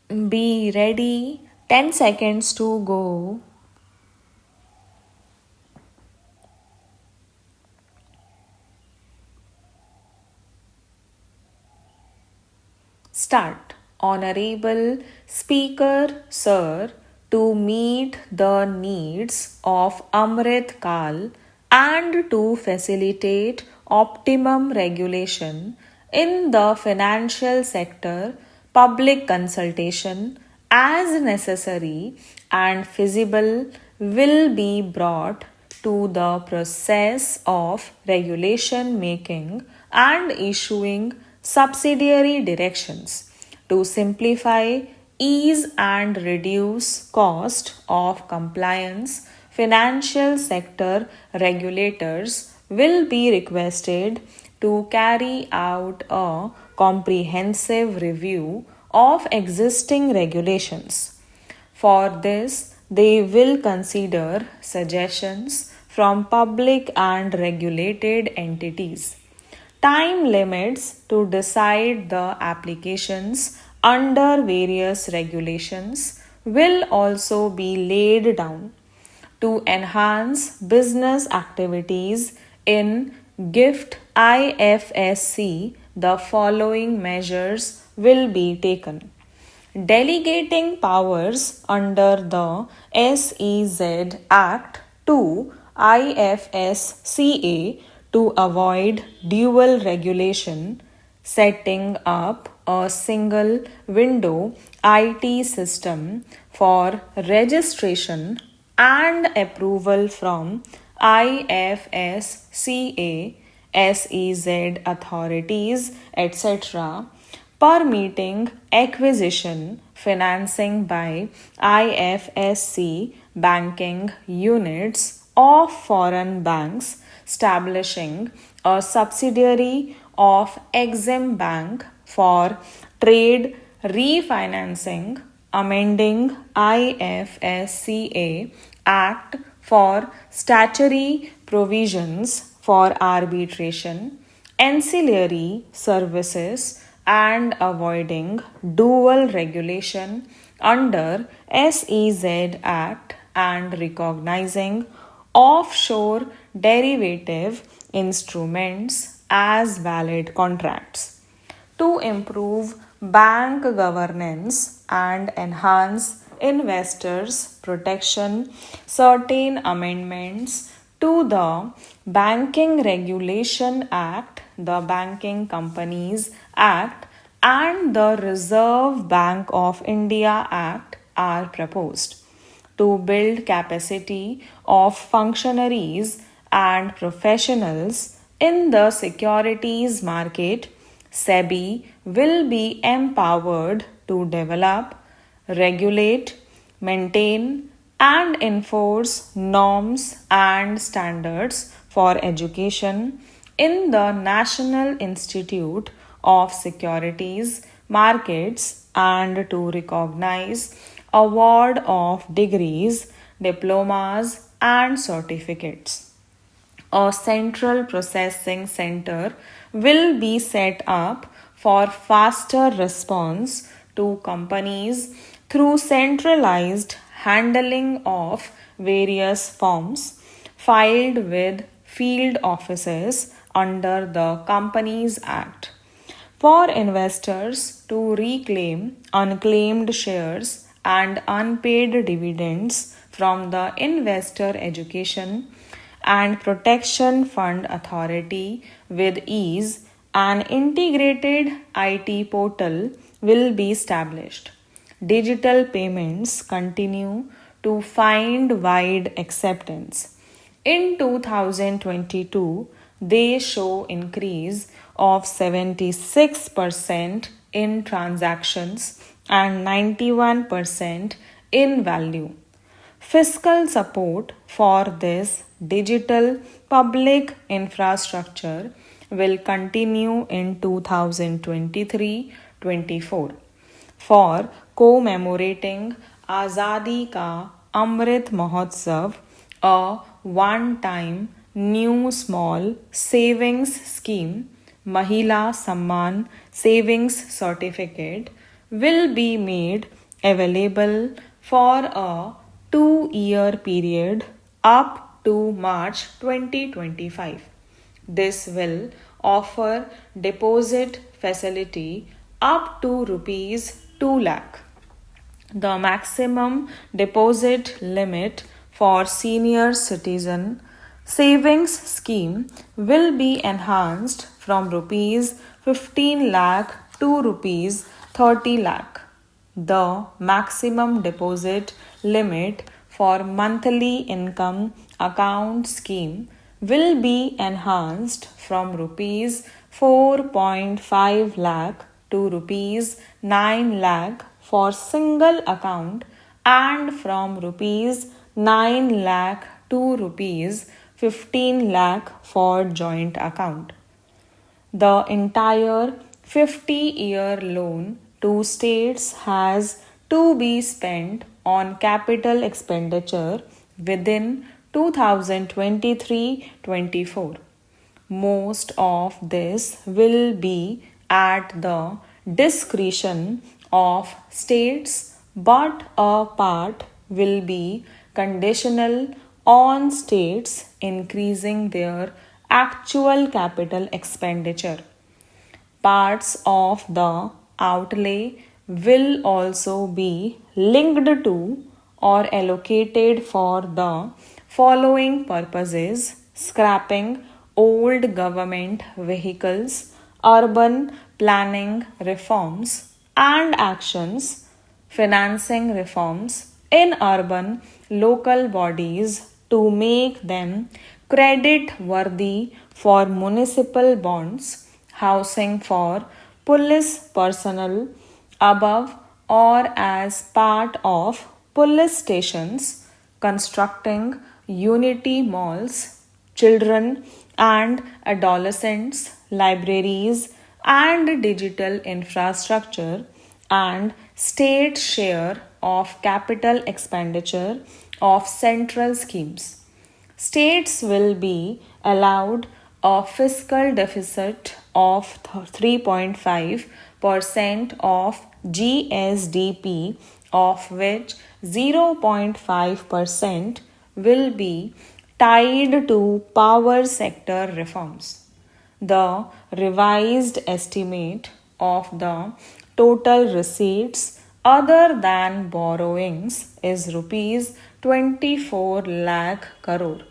Be ready. 10 seconds to go. Start. Honorable Speaker, Sir, to meet the needs of Amrit Kal and to facilitate optimum regulation in the financial sector, public consultation, as necessary and feasible, will be brought to the process of regulation making and issuing subsidiary directions to simplify, ease and reduce cost of compliance. Financial sector regulators will be requested to carry out a comprehensive review of existing regulations. For this, they will consider suggestions from public and regulated entities. Time limits to decide the applications under various regulations will also be laid down. To enhance business activities in GIFT IFSC, the following measures will be taken: delegating powers under the SEZ Act to IFSCA to avoid dual regulation, setting up a single window IT system for registration and approval from IFSCA, SEZ authorities, etc., permitting acquisition, financing by IFSC banking units of foreign banks, establishing a subsidiary of Exim Bank for trade refinancing, amending IFSCA Act for statutory provisions for arbitration, ancillary services, and avoiding dual regulation under SEZ Act and recognizing offshore derivative instruments as valid contracts. To improve bank governance and enhance investors' protection, certain amendments to the Banking Regulation Act, the Banking Companies Act, and the Reserve Bank of India Act are proposed to build capacity of functionaries and professionals in the securities market. SEBI will be empowered to develop, regulate, maintain, and enforce norms and standards for education in the National Institute of Securities Markets and to recognize award of degrees, diplomas, and certificates. A central processing center will be set up for faster response to companies through centralized handling of various forms filed with field offices under the Companies Act. For investors to reclaim unclaimed shares and unpaid dividends from the Investor Education and Protection Fund Authority with ease, an integrated IT portal will be established. Digital payments continue to find wide acceptance. In 2022, they show increase of 76% in transactions and 91% in value. Fiscal support for this digital public infrastructure will continue in 2023-24 for commemorating Azadi Ka Amrit Mahotsav, a one-time new small savings scheme, Mahila Samman Savings Certificate, will be made available for a 2-year period up to March 2025. This will offer deposit facility up to rupees 2 lakh. The maximum deposit limit for senior citizen savings scheme will be enhanced from rupees 15 lakh to rupees 30 lakh. The maximum deposit limit for monthly income account scheme will be enhanced from rupees 4.5 lakh to rupees 9 lakh for single account and from rupees 9 lakh to rupees 15 lakh for joint account. The entire 50-year loan to states has to be spent on capital expenditure within 2023-24. Most of this will be at the discretion of states, but a part will be conditional on states increasing their actual capital expenditure. Parts of the outlay will also be linked to or allocated for the following purposes: scrapping old government vehicles, urban planning reforms and actions, financing reforms in urban local bodies to make them credit worthy for municipal bonds, housing for police personnel above or as part of police stations, constructing unity malls, children and adolescents, libraries, and digital infrastructure, and state share of capital expenditure of central schemes. States will be allowed a fiscal deficit of 3.5% of GSDP, of which 0.5% will be tied to power sector reforms. The revised estimate of the total receipts other than borrowings is rupees 24 lakh crore,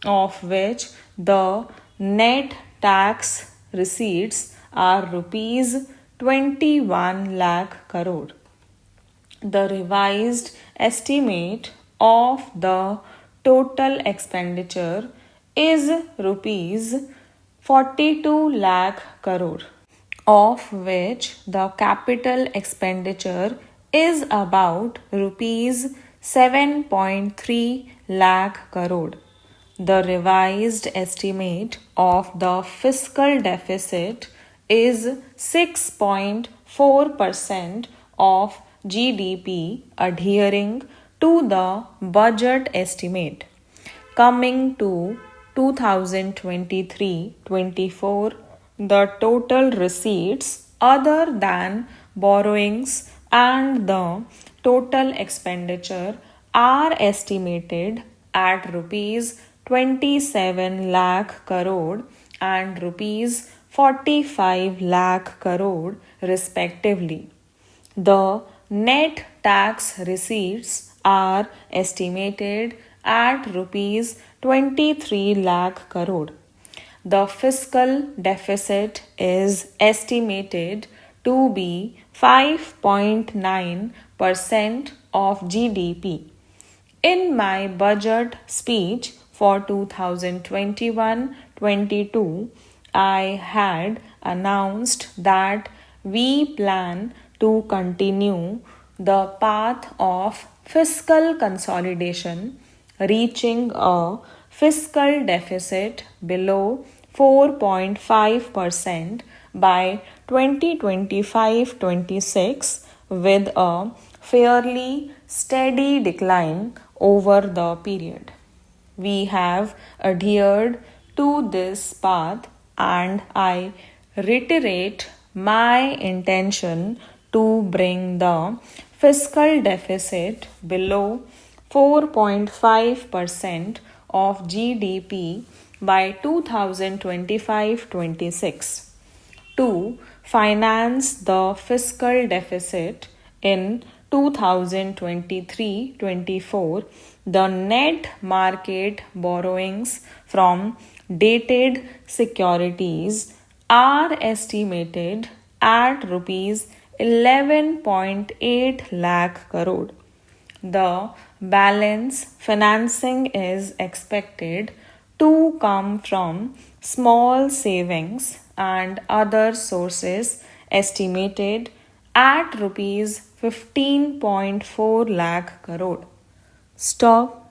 of which the net tax receipts are rupees 21 lakh crore. The revised estimate of the total expenditure is rupees 42 lakh crore, of which the capital expenditure is about rupees 7.3 lakh crore. The revised estimate of the fiscal deficit is 6.4% of GDP, adhering to the budget estimate. Coming to 2023-24, the total receipts other than borrowings and the total expenditure are estimated at rupees 27 lakh crore and rupees 45 lakh crore respectively. The net tax receipts are estimated at rupees 23 lakh crore. The fiscal deficit is estimated to be 5.9% of GDP. In my budget speech for 2021-22, I had announced that we plan to continue the path of fiscal consolidation, reaching a fiscal deficit below 4.5% by 2025-26, with a fairly steady decline over the period. We have adhered to this path, and I reiterate my intention to bring the fiscal deficit below 4.5% of GDP by 2025-26. To finance the fiscal deficit in 2023-24, the net market borrowings from dated securities are estimated at rupees 11.8 lakh crore. The balance financing is expected to come from small savings and other sources estimated at rupees 15.4 lakh crore. Stop.